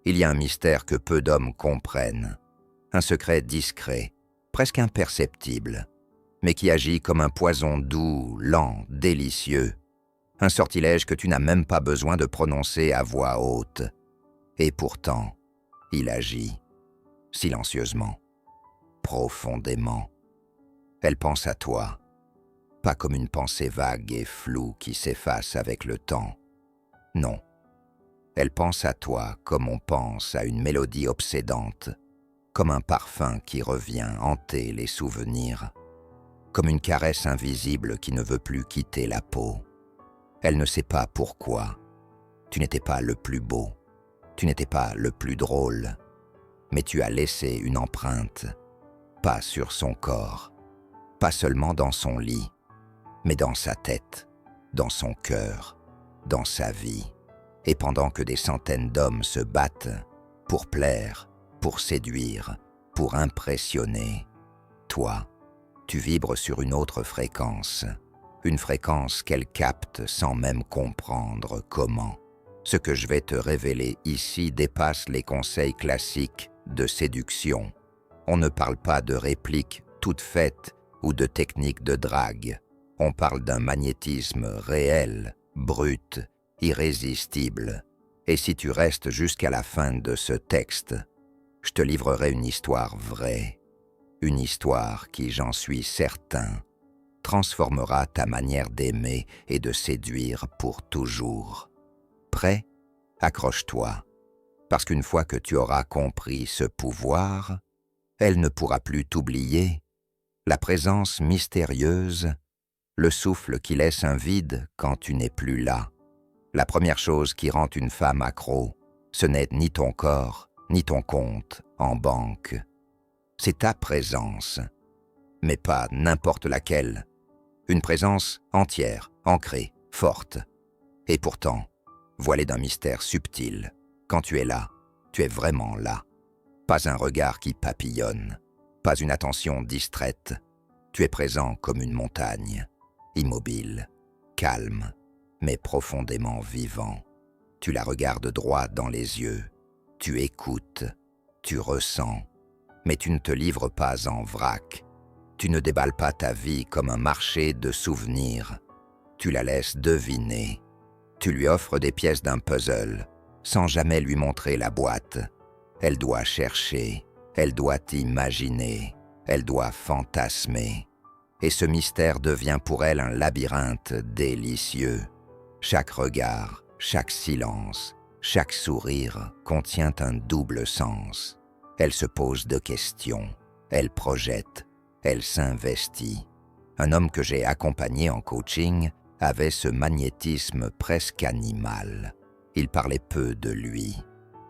Il y a un mystère que peu d'hommes comprennent, un secret discret, presque imperceptible, mais qui agit comme un poison doux, lent, délicieux, un sortilège que tu n'as même pas besoin de prononcer à voix haute. Et pourtant, il agit, silencieusement, profondément. Elle pense à toi, pas comme une pensée vague et floue qui s'efface avec le temps. Non, elle pense à toi comme on pense à une mélodie obsédante, comme un parfum qui revient hanter les souvenirs, comme une caresse invisible qui ne veut plus quitter la peau. Elle ne sait pas pourquoi. Tu n'étais pas le plus beau, tu n'étais pas le plus drôle, mais tu as laissé une empreinte, pas sur son corps, pas seulement dans son lit, mais dans sa tête, dans son cœur, dans sa vie. Et pendant que des centaines d'hommes se battent pour plaire, pour séduire, pour impressionner, toi, tu vibres sur une autre fréquence, une fréquence qu'elle capte sans même comprendre comment. Ce que je vais te révéler ici dépasse les conseils classiques de séduction. On ne parle pas de répliques toutes faites ou de techniques de drague. On parle d'un magnétisme réel, brut, irrésistible. Et si tu restes jusqu'à la fin de ce texte, je te livrerai une histoire vraie. Une histoire qui, j'en suis certain, transformera ta manière d'aimer et de séduire pour toujours. Prêt? Accroche-toi, parce qu'une fois que tu auras compris ce pouvoir, elle ne pourra plus t'oublier. La présence mystérieuse, le souffle qui laisse un vide quand tu n'es plus là. La première chose qui rend une femme accro, ce n'est ni ton corps, ni ton compte en banque. C'est ta présence, mais pas n'importe laquelle. Une présence entière, ancrée, forte. Et pourtant, voilée d'un mystère subtil, quand tu es là, tu es vraiment là. Pas un regard qui papillonne, pas une attention distraite. Tu es présent comme une montagne, immobile, calme, mais profondément vivant. Tu la regardes droit dans les yeux, tu écoutes, tu ressens, mais tu ne te livres pas en vrac. Tu ne déballes pas ta vie comme un marché de souvenirs. Tu la laisses deviner. Tu lui offres des pièces d'un puzzle, sans jamais lui montrer la boîte. Elle doit chercher, elle doit imaginer, elle doit fantasmer. Et ce mystère devient pour elle un labyrinthe délicieux. Chaque regard, chaque silence, chaque sourire contient un double sens. Elle se pose de questions, elle projette, elle s'investit. Un homme que j'ai accompagné en coaching avait ce magnétisme presque animal. Il parlait peu de lui,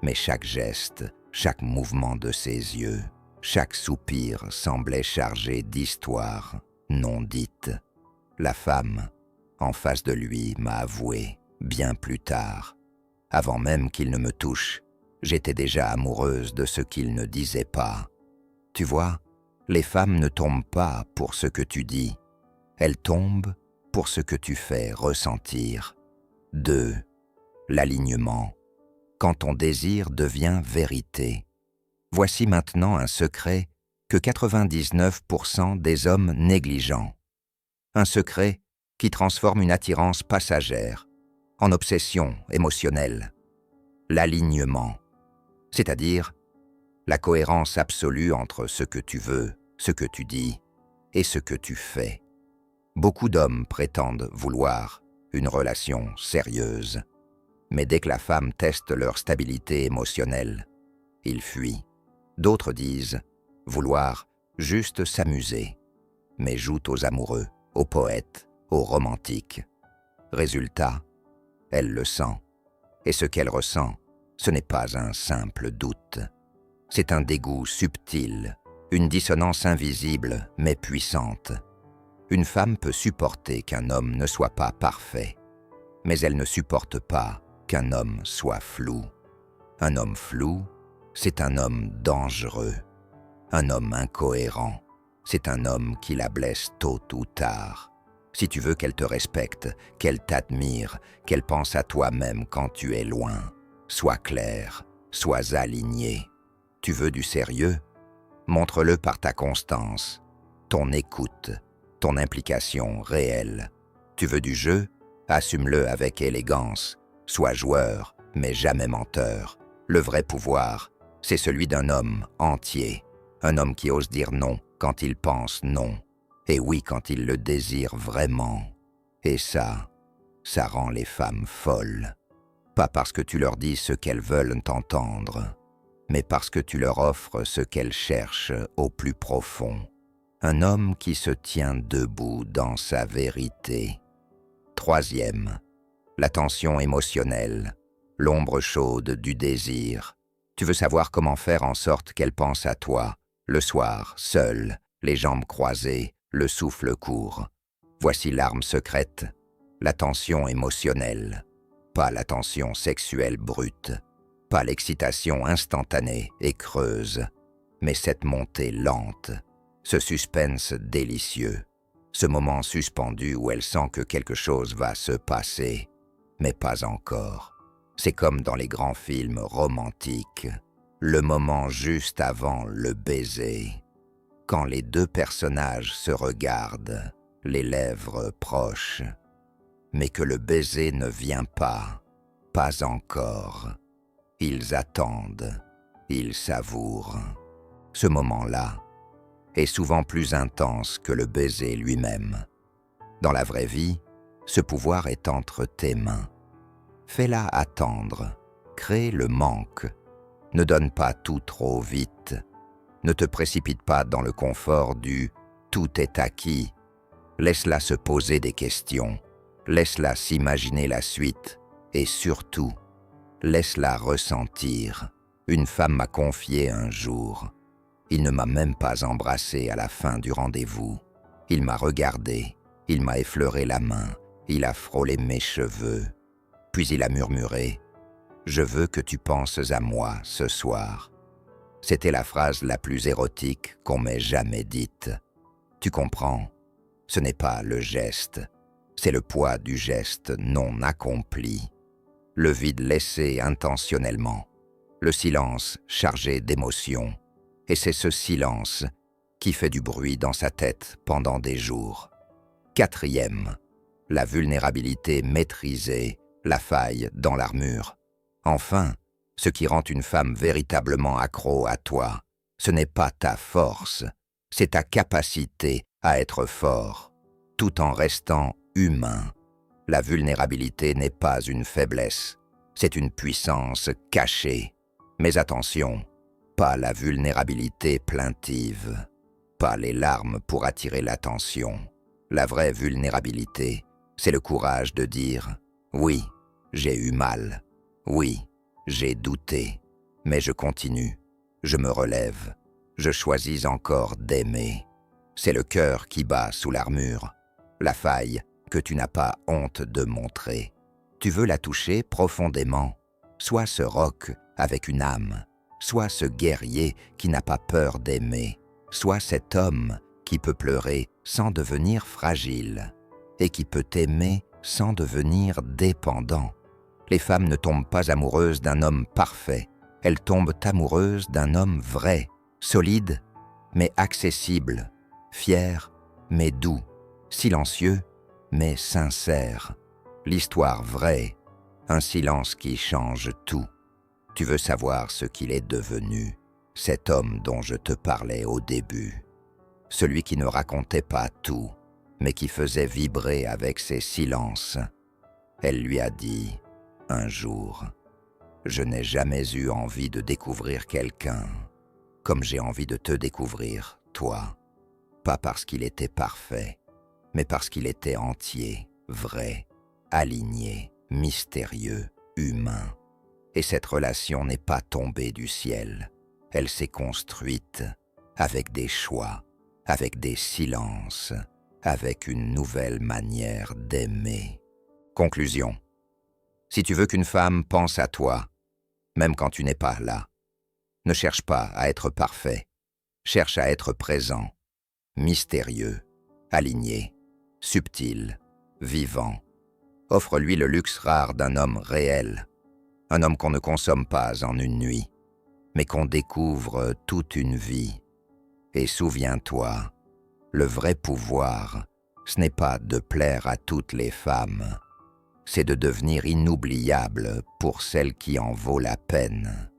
mais chaque geste, chaque mouvement de ses yeux, chaque soupir semblait chargé d'histoires non dites. La femme, en face de lui, m'a avoué, bien plus tard. Avant même qu'il ne me touche, j'étais déjà amoureuse de ce qu'il ne disait pas. Tu vois, les femmes ne tombent pas pour ce que tu dis, elles tombent pour ce que tu fais ressentir. 2. L'alignement. Quand ton désir devient vérité. Voici maintenant un secret que 99% des hommes négligents. Un secret qui transforme une attirance passagère en obsession émotionnelle. L'alignement, c'est-à-dire la cohérence absolue entre ce que tu veux, ce que tu dis et ce que tu fais. Beaucoup d'hommes prétendent vouloir une relation sérieuse, mais dès que la femme teste leur stabilité émotionnelle, ils fuient. D'autres disent vouloir juste s'amuser, mais jouent aux amoureux, aux poètes, aux romantiques. Résultat, elle le sent, et ce qu'elle ressent, ce n'est pas un simple doute. C'est un dégoût subtil, une dissonance invisible mais puissante. Une femme peut supporter qu'un homme ne soit pas parfait, mais elle ne supporte pas qu'un homme soit flou. Un homme flou, c'est un homme dangereux. Un homme incohérent, c'est un homme qui la blesse tôt ou tard. Si tu veux qu'elle te respecte, qu'elle t'admire, qu'elle pense à toi même quand tu es loin, sois clair, sois aligné. Tu veux du sérieux? Montre-le par ta constance, ton écoute, ton implication réelle. Tu veux du jeu? Assume-le avec élégance. Sois joueur, mais jamais menteur. Le vrai pouvoir, c'est celui d'un homme entier. Un homme qui ose dire non quand il pense non. Et oui quand il le désire vraiment. Et ça rend les femmes folles. Pas parce que tu leur dis ce qu'elles veulent entendre, mais parce que tu leur offres ce qu'elles cherchent au plus profond. Un homme qui se tient debout dans sa vérité. Troisième, la tension émotionnelle, l'ombre chaude du désir. Tu veux savoir comment faire en sorte qu'elle pense à toi, le soir, seul, les jambes croisées, le souffle court. Voici l'arme secrète, la tension émotionnelle, pas la tension sexuelle brute, pas l'excitation instantanée et creuse, mais cette montée lente, ce suspense délicieux, ce moment suspendu où elle sent que quelque chose va se passer, mais pas encore. C'est comme dans les grands films romantiques, le moment juste avant le baiser, quand les deux personnages se regardent, les lèvres proches, mais que le baiser ne vient pas encore. Ils attendent, ils savourent. Ce moment-là est souvent plus intense que le baiser lui-même. Dans la vraie vie, ce pouvoir est entre tes mains. Fais-la attendre, crée le manque. Ne donne pas tout trop vite. Ne te précipite pas dans le confort du « tout est acquis ». Laisse-la se poser des questions. Laisse-la s'imaginer la suite. Et surtout, laisse-la ressentir. Une femme m'a confié un jour. Il ne m'a même pas embrassé à la fin du rendez-vous. Il m'a regardé, il m'a effleuré la main, il a frôlé mes cheveux. Puis il a murmuré « Je veux que tu penses à moi ce soir ». C'était la phrase la plus érotique qu'on m'ait jamais dite. Tu comprends? Ce n'est pas le geste, c'est le poids du geste non accompli. Le vide laissé intentionnellement, le silence chargé d'émotions. Et c'est ce silence qui fait du bruit dans sa tête pendant des jours. Quatrième, la vulnérabilité maîtrisée, la faille dans l'armure. Enfin, ce qui rend une femme véritablement accro à toi, ce n'est pas ta force, c'est ta capacité à être fort, tout en restant humain. La vulnérabilité n'est pas une faiblesse, c'est une puissance cachée. Mais attention, pas la vulnérabilité plaintive, pas les larmes pour attirer l'attention. La vraie vulnérabilité, c'est le courage de dire « Oui, j'ai eu mal. Oui, j'ai douté. Mais je continue. Je me relève. Je choisis encore d'aimer. » C'est le cœur qui bat sous l'armure, la faille que tu n'as pas honte de montrer. Tu veux la toucher profondément. Sois ce roc avec une âme. Sois ce guerrier qui n'a pas peur d'aimer. Sois cet homme qui peut pleurer sans devenir fragile et qui peut aimer sans devenir dépendant. Les femmes ne tombent pas amoureuses d'un homme parfait. Elles tombent amoureuses d'un homme vrai, solide mais accessible, fier mais doux, silencieux mais sincère. L'histoire vraie, un silence qui change tout. Tu veux savoir ce qu'il est devenu, cet homme dont je te parlais au début. Celui qui ne racontait pas tout, mais qui faisait vibrer avec ses silences. Elle lui a dit, un jour, « Je n'ai jamais eu envie de découvrir quelqu'un comme j'ai envie de te découvrir, toi. Pas parce qu'il était parfait, mais parce qu'il était entier, vrai, aligné, mystérieux, humain. Et cette relation n'est pas tombée du ciel. Elle s'est construite avec des choix, avec des silences, avec une nouvelle manière d'aimer. » Conclusion. Si tu veux qu'une femme pense à toi, même quand tu n'es pas là, ne cherche pas à être parfait. Cherche à être présent, mystérieux, aligné, subtil, vivant. Offre-lui le luxe rare d'un homme réel. Un homme qu'on ne consomme pas en une nuit, mais qu'on découvre toute une vie. Et souviens-toi, le vrai pouvoir, ce n'est pas de plaire à toutes les femmes, c'est de devenir inoubliable pour celle qui en vaut la peine.